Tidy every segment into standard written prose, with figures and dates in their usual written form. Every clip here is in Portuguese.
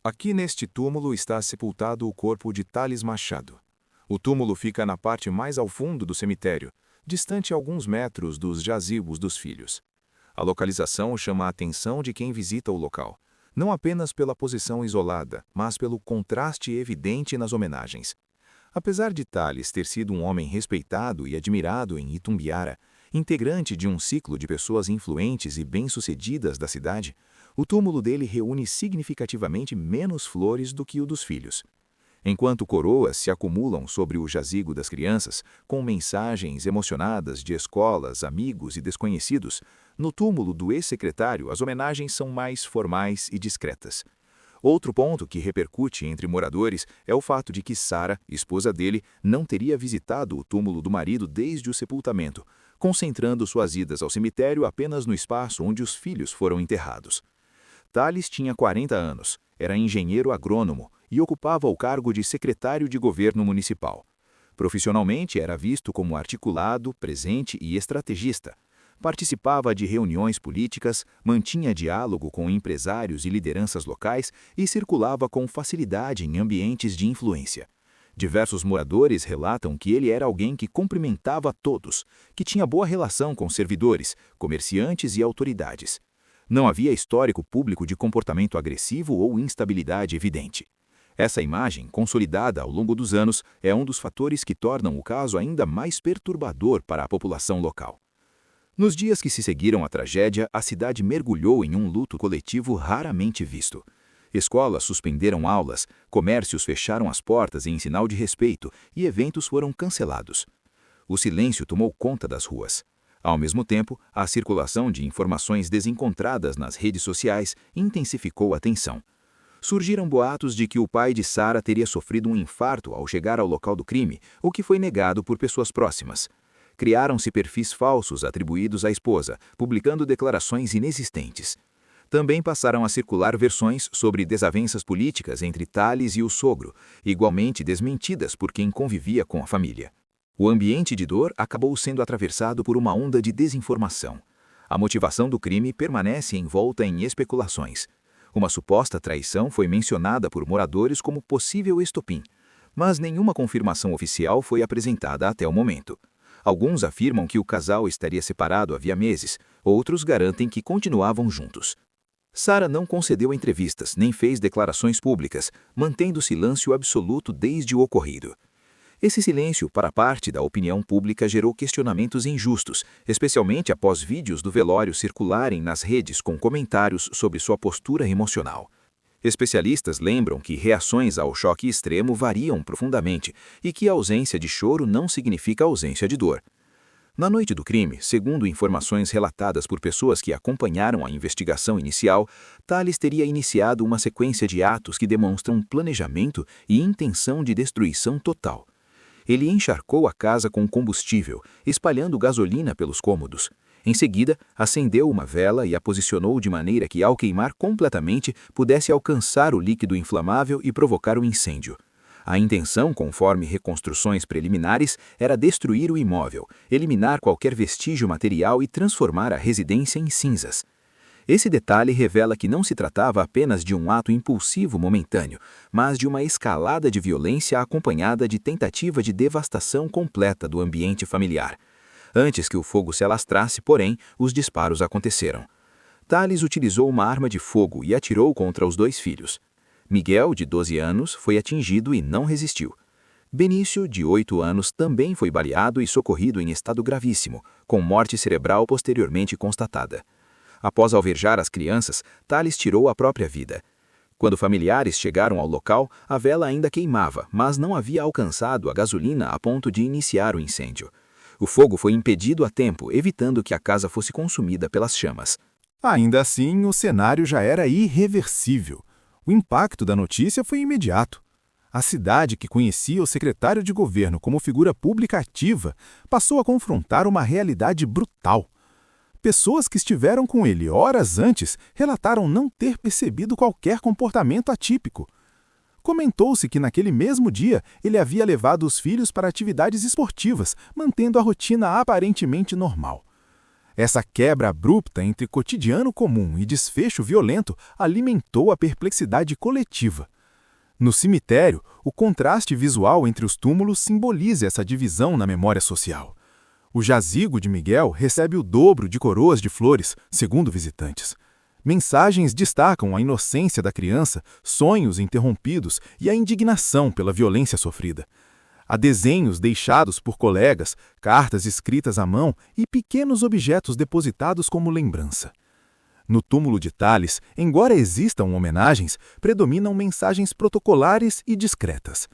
Aqui neste túmulo está sepultado o corpo de Thales Machado. O túmulo fica na parte mais ao fundo do cemitério, distante alguns metros dos jazigos dos filhos. A localização chama a atenção de quem visita o local, não apenas pela posição isolada, mas pelo contraste evidente nas homenagens. Apesar de Thales ter sido um homem respeitado e admirado em Itumbiara, integrante de um ciclo de pessoas influentes e bem-sucedidas da cidade, o túmulo dele reúne significativamente menos flores do que o dos filhos. Enquanto coroas se acumulam sobre o jazigo das crianças, com mensagens emocionadas de escolas, amigos e desconhecidos, no túmulo do ex-secretário as homenagens são mais formais e discretas. Outro ponto que repercute entre moradores é o fato de que Sara, esposa dele, não teria visitado o túmulo do marido desde o sepultamento, concentrando suas idas ao cemitério apenas no espaço onde os filhos foram enterrados. Thales tinha 40 anos, era engenheiro agrônomo e ocupava o cargo de secretário de governo municipal. Profissionalmente era visto como articulado, presente e estrategista. Participava de reuniões políticas, mantinha diálogo com empresários e lideranças locais e circulava com facilidade em ambientes de influência. Diversos moradores relatam que ele era alguém que cumprimentava todos, que tinha boa relação com servidores, comerciantes e autoridades. Não havia histórico público de comportamento agressivo ou instabilidade evidente. Essa imagem, consolidada ao longo dos anos, é um dos fatores que tornam o caso ainda mais perturbador para a população local. Nos dias que se seguiram à tragédia, a cidade mergulhou em um luto coletivo raramente visto. Escolas suspenderam aulas, comércios fecharam as portas em sinal de respeito e eventos foram cancelados. O silêncio tomou conta das ruas. Ao mesmo tempo, a circulação de informações desencontradas nas redes sociais intensificou a tensão. Surgiram boatos de que o pai de Sara teria sofrido um infarto ao chegar ao local do crime, o que foi negado por pessoas próximas. Criaram-se perfis falsos atribuídos à esposa, publicando declarações inexistentes. Também passaram a circular versões sobre desavenças políticas entre Thales e o sogro, igualmente desmentidas por quem convivia com a família. O ambiente de dor acabou sendo atravessado por uma onda de desinformação. A motivação do crime permanece envolta em especulações. Uma suposta traição foi mencionada por moradores como possível estopim, mas nenhuma confirmação oficial foi apresentada até o momento. Alguns afirmam que o casal estaria separado havia meses, outros garantem que continuavam juntos. Sara não concedeu entrevistas nem fez declarações públicas, mantendo silêncio absoluto desde o ocorrido. Esse silêncio para parte da opinião pública gerou questionamentos injustos, especialmente após vídeos do velório circularem nas redes com comentários sobre sua postura emocional. Especialistas lembram que reações ao choque extremo variam profundamente e que a ausência de choro não significa ausência de dor. Na noite do crime, segundo informações relatadas por pessoas que acompanharam a investigação inicial, Thales teria iniciado uma sequência de atos que demonstram planejamento e intenção de destruição total. Ele encharcou a casa com combustível, espalhando gasolina pelos cômodos. Em seguida, acendeu uma vela e a posicionou de maneira que, ao queimar completamente, pudesse alcançar o líquido inflamável e provocar o incêndio. A intenção, conforme reconstruções preliminares, era destruir o imóvel, eliminar qualquer vestígio material e transformar a residência em cinzas. Esse detalhe revela que não se tratava apenas de um ato impulsivo momentâneo, mas de uma escalada de violência acompanhada de tentativa de devastação completa do ambiente familiar. Antes que o fogo se alastrasse, porém, os disparos aconteceram. Thales utilizou uma arma de fogo e atirou contra os dois filhos. Miguel, de 12 anos, foi atingido e não resistiu. Benício, de 8 anos, também foi baleado e socorrido em estado gravíssimo, com morte cerebral posteriormente constatada. Após alvejar as crianças, Thales tirou a própria vida. Quando familiares chegaram ao local, a vela ainda queimava, mas não havia alcançado a gasolina a ponto de iniciar o incêndio. O fogo foi impedido a tempo, evitando que a casa fosse consumida pelas chamas. Ainda assim, o cenário já era irreversível. O impacto da notícia foi imediato. A cidade, que conhecia o secretário de governo como figura pública ativa, passou a confrontar uma realidade brutal. Pessoas que estiveram com ele horas antes relataram não ter percebido qualquer comportamento atípico. Comentou-se que naquele mesmo dia ele havia levado os filhos para atividades esportivas, mantendo a rotina aparentemente normal. Essa quebra abrupta entre cotidiano comum e desfecho violento alimentou a perplexidade coletiva. No cemitério, o contraste visual entre os túmulos simboliza essa divisão na memória social. O jazigo de Miguel recebe o dobro de coroas de flores, segundo visitantes. Mensagens destacam a inocência da criança, sonhos interrompidos e a indignação pela violência sofrida. Há desenhos deixados por colegas, cartas escritas à mão e pequenos objetos depositados como lembrança. No túmulo de Tales, embora existam homenagens, predominam mensagens protocolares e discretas.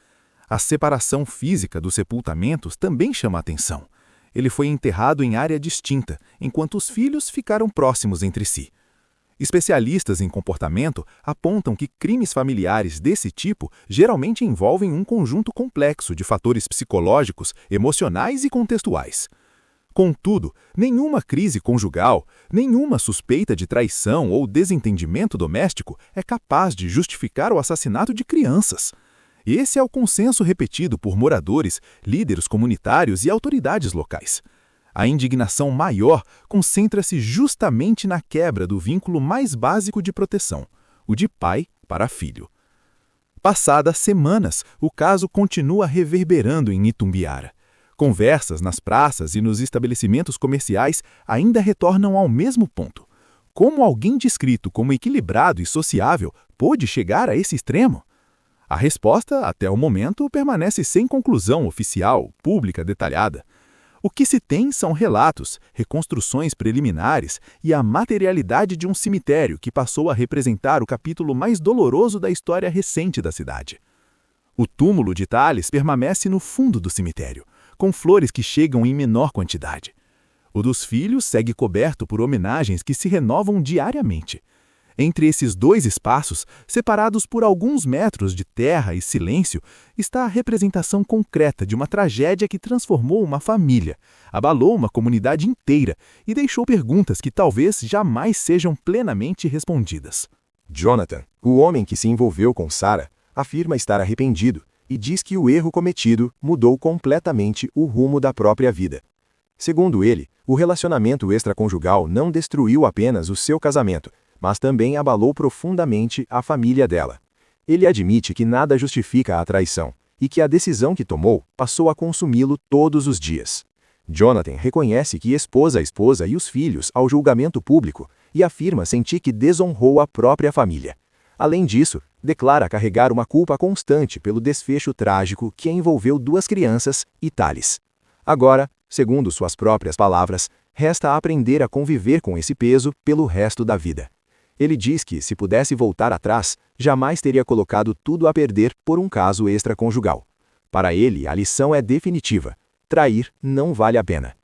A separação física dos sepultamentos também chama a atenção. Ele foi enterrado em área distinta, enquanto os filhos ficaram próximos entre si. Especialistas em comportamento apontam que crimes familiares desse tipo geralmente envolvem um conjunto complexo de fatores psicológicos, emocionais e contextuais. Contudo, nenhuma crise conjugal, nenhuma suspeita de traição ou desentendimento doméstico é capaz de justificar o assassinato de crianças. Esse é o consenso repetido por moradores, líderes comunitários e autoridades locais. A indignação maior concentra-se justamente na quebra do vínculo mais básico de proteção, o de pai para filho. Passadas semanas, o caso continua reverberando em Itumbiara. Conversas nas praças e nos estabelecimentos comerciais ainda retornam ao mesmo ponto. Como alguém descrito como equilibrado e sociável pôde chegar a esse extremo? A resposta, até o momento, permanece sem conclusão oficial, pública, detalhada. O que se tem são relatos, reconstruções preliminares e a materialidade de um cemitério que passou a representar o capítulo mais doloroso da história recente da cidade. O túmulo de Tales permanece no fundo do cemitério, com flores que chegam em menor quantidade. O dos filhos segue coberto por homenagens que se renovam diariamente. Entre esses dois espaços, separados por alguns metros de terra e silêncio, está a representação concreta de uma tragédia que transformou uma família, abalou uma comunidade inteira e deixou perguntas que talvez jamais sejam plenamente respondidas. Jonathan, o homem que se envolveu com Sarah, afirma estar arrependido e diz que o erro cometido mudou completamente o rumo da própria vida. Segundo ele, o relacionamento extraconjugal não destruiu apenas o seu casamento, mas também abalou profundamente a família dela. Ele admite que nada justifica a traição e que a decisão que tomou passou a consumi-lo todos os dias. Jonathan reconhece que expôs a esposa e os filhos ao julgamento público e afirma sentir que desonrou a própria família. Além disso, declara carregar uma culpa constante pelo desfecho trágico que envolveu duas crianças e Tales. Agora, segundo suas próprias palavras, resta aprender a conviver com esse peso pelo resto da vida. Ele diz que, se pudesse voltar atrás, jamais teria colocado tudo a perder por um caso extraconjugal. Para ele, a lição é definitiva: trair não vale a pena.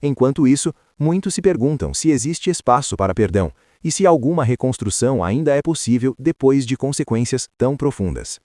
Enquanto isso, muitos se perguntam se existe espaço para perdão e se alguma reconstrução ainda é possível depois de consequências tão profundas.